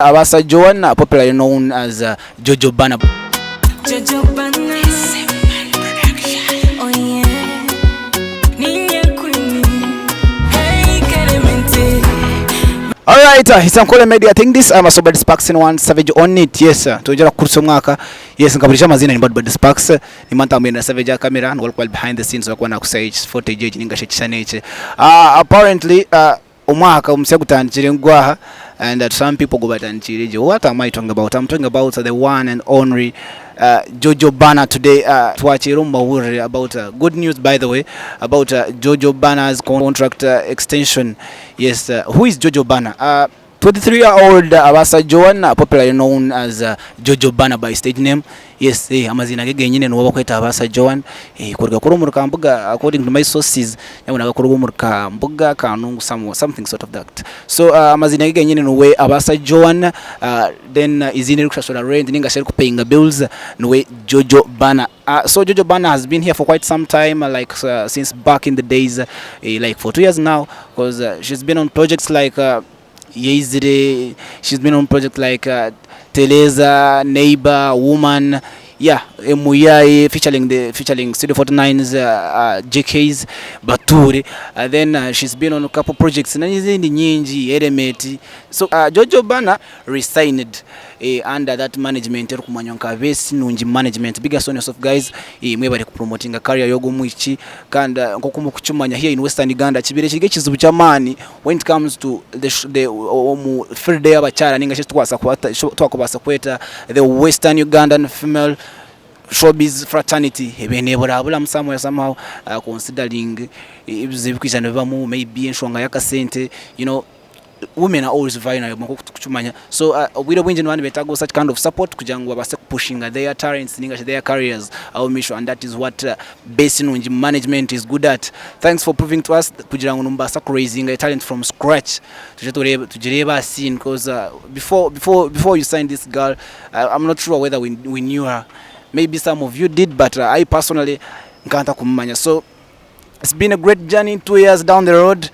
Abasajja popularly known as Jojobana. Jojobana. Oh yeah. Ninya queen. Hey, Alright, it's Ankole Media. I think this I'm a Celbrity Sparks in one savage on it. Yes, tujera kurso mwaka. Yes, nkabulisha mazina ni Bad Sparks. Ni manta mwena savage camera and walk behind the scenes wakwa na kusage footage ningashe chisaneche. Apparently umwaka umsegutandikire ngwaha and some people go batandikire. What am I talking about? I'm talking about the one and only Jojobana today. About good news, by the way, about Jojobana's contract extension. Yes, who is Jojobana? 23-year-old Abasajja, popularly known as Jojobana by stage name. Yes, amazina gege nyine no bakweta Abasajja kurga kurumurka mbuga, according to my sources yabona kurumurka mbuga kanungu something sort of that. So amazina gege nyine no we Abasajja, then izine kushasura rent ninga share paying bills no we Jojobana. So Jojobana has been here for quite some time, like since back in the days, like for 2 years now, because she's been on projects like Yesterday, she's been on projects like Teleza, Neighbor, Woman, yeah, Muyai, featuring Studio 49's JK's Baturi. Then she's been on a couple projects in Nyinji, Eremeti. So Jojobana resigned under that management, Besinungi management. Biggest honest of guys, mwebali promoting a career yogo mwichi kanda ngokumu kuchumanya here in Western Uganda. Chibire chige chizubucha mani when it comes to the free day abachara ninga twakubasa kweta the Western Ugandan female showbiz fraternity. Ebenebora somehow considering ibizibukizana maybe enshonga yakasente, you know. Women are always vulnerable. So we don't want to such kind of support pushing their talents, their careers, our mission, and that is what Besinungi management is good at. Thanks for proving to us raising a talent from scratch to scene, because before you signed this girl, I'm not sure whether we knew her. Maybe some of you did, but I personally nkanta kumanya. So it's been a great journey. 2 years down the road,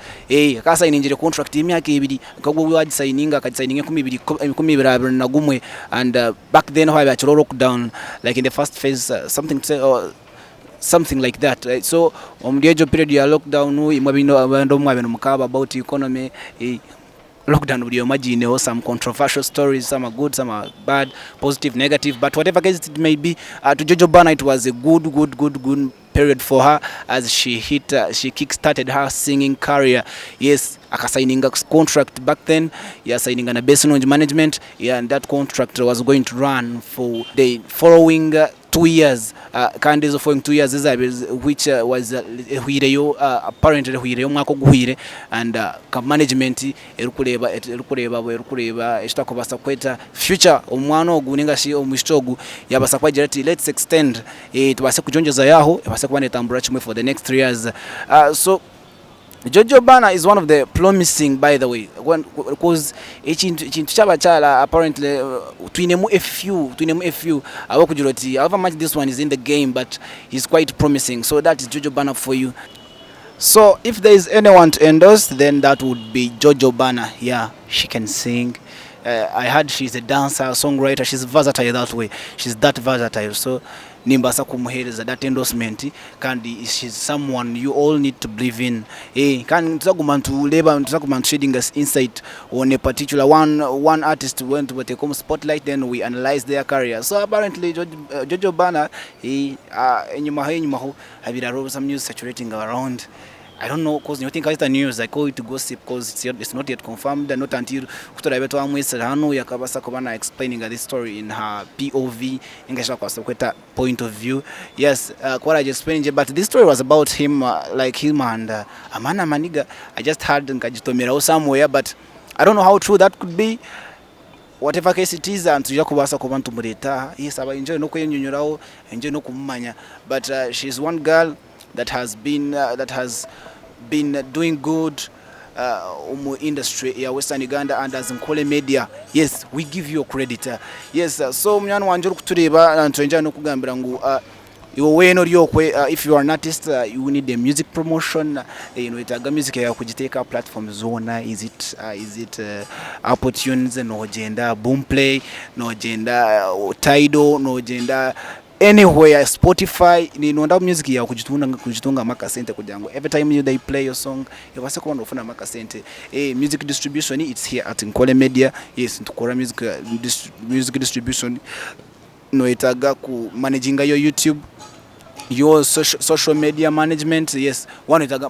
kasa ininjire contract imyaka ibiri kagwo wagisigninga akagisigninga 2022 and back then how I lockdown, like in the first phase, something to say or something like that, right? So the period ya lockdown imabino mukaba about economy. Lockdown, would you imagine some controversial stories, some are good, some are bad, positive, negative, but whatever case it may be, to Jojobana it was a good period for her as she kick-started her singing career. Yes, signing a contract back then, yeah, signing a Besinungi management, yeah, and that contract was going to run for the following 2 years, candidates following 2 years, which was apparently huireyo mwako guhire, and management erukureba eshtakobasa kweta future omwana oguninga shi omwishogu yabasa kwagira ati let's extend tubase kujonjeza yaho yabasa kubana tambura chimwe for the next 3 years. So Jojobana is one of the promising, by the way, because chala apparently twinemu a few awakujuroti however much this one is in the game, but he's quite promising. So that is Jojobana for you. So if there is anyone to endorse, then that would be Jojobana. Yeah, she can sing. I heard she's a dancer, songwriter. She's versatile that way. She's that versatile. So nimbasa kumuhereza that endorsement, kandi she's someone you all need to believe in. Kan tsakumantu labor tsakumantu shedding us insight on a particular one artist went to take home spotlight, then we analyze their career. So apparently Jojobana enyuma ho habira some news saturating around. I don't know, because you think it's the news, I call it to gossip because it's not yet confirmed, and not until Yakabasa explaining this story in her POV, point of view. Yes, what I just explained, but this story was about him, like him and Amana Maniga. I just heard Nkajitomira somewhere, but I don't know how true that could be. Whatever case it is, and Yakubasa Kobantu Mureta, yes, I enjoy no Kuyunurao, enjoy no Kumanya, but she's one girl that has been doing good industry ya Western Uganda and as Ankole Media. Yes, we give you credit. Yes, so mnyano wanjuru kutureba and tuenja no kugambira ngu iwe no ryokwe if you are an artist you need a music promotion itaga music ya kugiteka platform zona is it Apple Tunes no genda Boomplay no genda Tidal no genda anywhere Spotify ni nonda music ya kujitunga makasente kugira ngo every time they play your song yabase kubona ufuna makasente music distribution it's here at NKORE Media. Yes, tukora music distribution no itaga ku managing your YouTube, your social media management. Yes, one itaga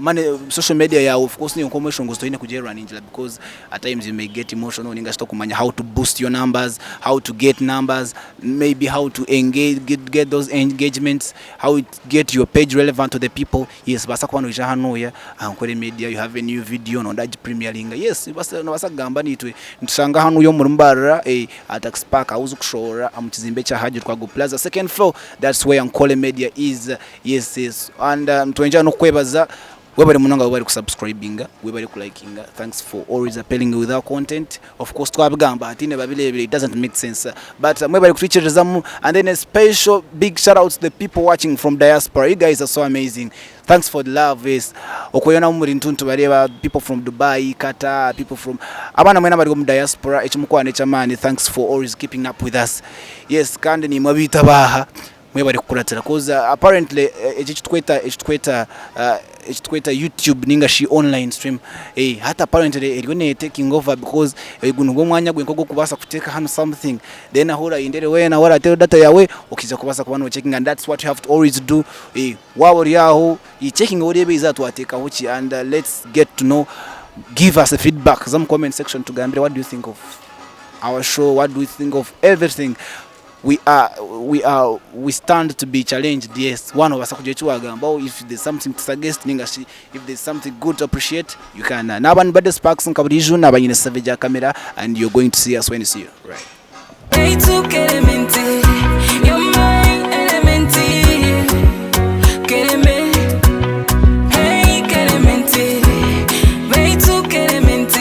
social media ya of course ni information gusto ine kujera ninja because at times you may get emotional ninga stock kumanya how to boost your numbers, how to get numbers, maybe how to engage get those engagements, how to get your page relevant to the people. Yes, basa kwa nuje hano ya NKORE Media you have a new video no ndaji premiering. Yes, basa gamba nitwe ntshanga hano yo murumbara at Spark auzu kushora amukizimbe cha haji kwa Go Plaza second floor. That's where NKORE Media is. Yes and twenja no kwebaza webari munanga webari kusubscribinga webari kulikinga. Thanks for always appealing with our content. Of course twabigamba atine babile it doesn't make sense but webari kutricherezamu. And then a special big shout out to the people watching from diaspora. You guys are so amazing. Thanks for the love. Yes, okoyona muri ntuntu bareba people from Dubai, Qatar, people from abana mwena bari mu diaspora ekimukwane chamani. Thanks for always keeping up with us. Yes, kandi ni mabita baha mwebari kukuratira cause apparently echitweta YouTube ninga shi online stream hata apparently erigone taking over because gunungo mwanya gwenko kubasa kuteka hano something then ahora indere wena wara tell data yawe ukiza kubasa kubana checking. And that's what you have to always do wawori yaho checking odebe izatu ateka uchi. And let's get to know, give us a feedback some comment section to Gambia. What do you think of our show? What do you think of everything? We stand to be challenged. Yes, one of us agamba if there's something to suggest ningashi, if there's something good to appreciate you can naban bad sparks nkabiriju nabanyine savage camera and you're going to see us when you see you right. Hey, took element, you're my element, get me. Hey, element, hey, took element,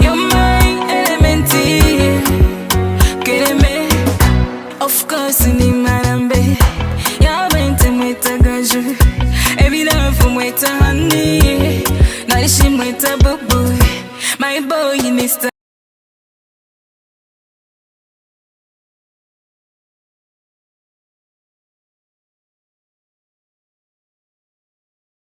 you're my element, get me. Of course, ni marambe, ya bente mweta gaju, ebida fu mweta honey, naishi mweta bubu, my boy Mr.